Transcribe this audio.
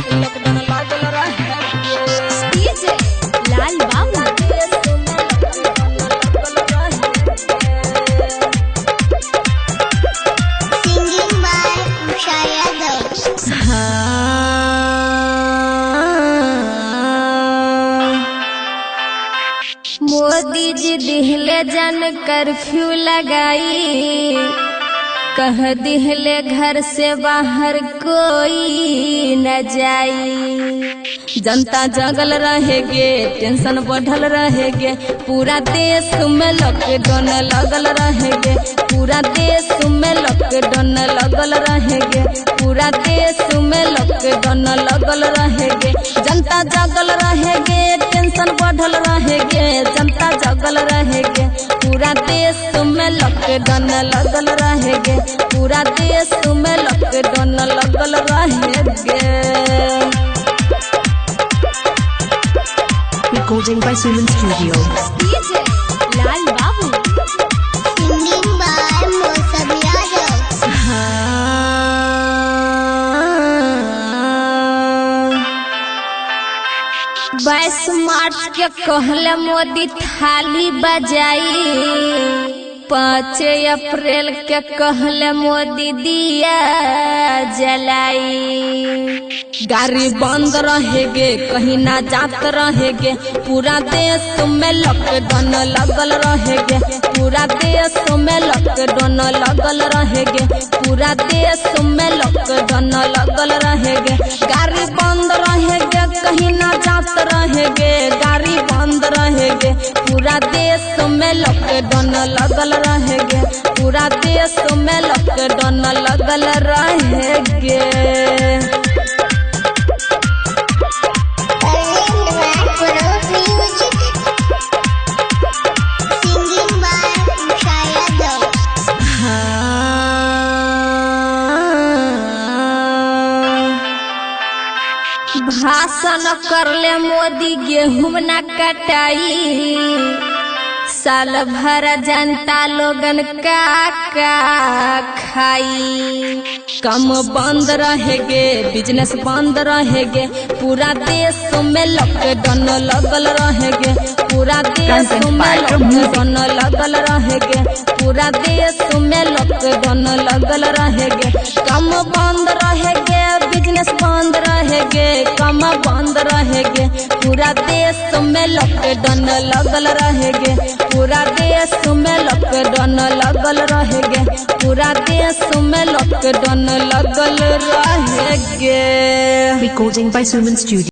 Lockdown लागल रहे DJ Lal Babu Singing by Usha Yadav. Modi ji दिहले जन कर्फ्यू लगाई, कह दिहले घर से बाहर कोई न जाई। जनता जगल रहेगे, टेंशन बढ़ल रहेगे, पूरा देश में लॉकडाउन लगल रहेगे, पूरा देश में लॉकडाउन लगल रहेगे, पूरा देश में लॉकडाउन लगल रहेगे। जनता जगल रहेगे, टेंशन बढ़ल रहेगे, जनता जगल रहेगे, पूरा देश में लॉकडाउन लगल रहेगे, पूरा देश में लॉकडाउन लगल रहेगे। Recording by Suman Studio. DJ Lal Babu Singing by Mosab Yadav. 22 मार्च के कहले मोदी थाली बजाई, 5 अप्रैल के कहले मोदी दिया जलाई। गाड़ी बंद रहेगे, कहीं ना जात रहेगे, पूरा देश में लॉकडाउन लगल रहेगे, पूरा देश में लॉकडाउन लगल रहेगे, पूरा देश में लॉकडाउन लगल रहेगे। गाड़ी बंद रहेगे, कहीं ना जात रहेगे, गाड़ी बंद रहेगे, पूरा देश में लॉकडाउन लगल रहेगे, पूरा देश में लॉकडाउन लगल रहेगे। Arvind Rag Music. Singing by Usha Yadav. भाषण करले मोदी गेहूं न कटाई, साल भर जनता लोगन का खाई। कम बंद रहेगे, बिजनेस बंद रहेगे, पूरा देश में लॉकडाउन लगल रहेगे, पूरा देश में लॉकडाउन लगल रहेगे, पूरा देश में लॉकडाउन लगल रहेगे। कम बंद रहेगे, बिजनेस बंद रहेगे, कम बंद रहेगे, पूरा देश में लॉकडाउन लगल रहेगे, पूरा देश में लॉकडाउन लगल रहेगे, पूरा देश में लॉकडाउन लगल रहेगे। Recording by Suman Studio.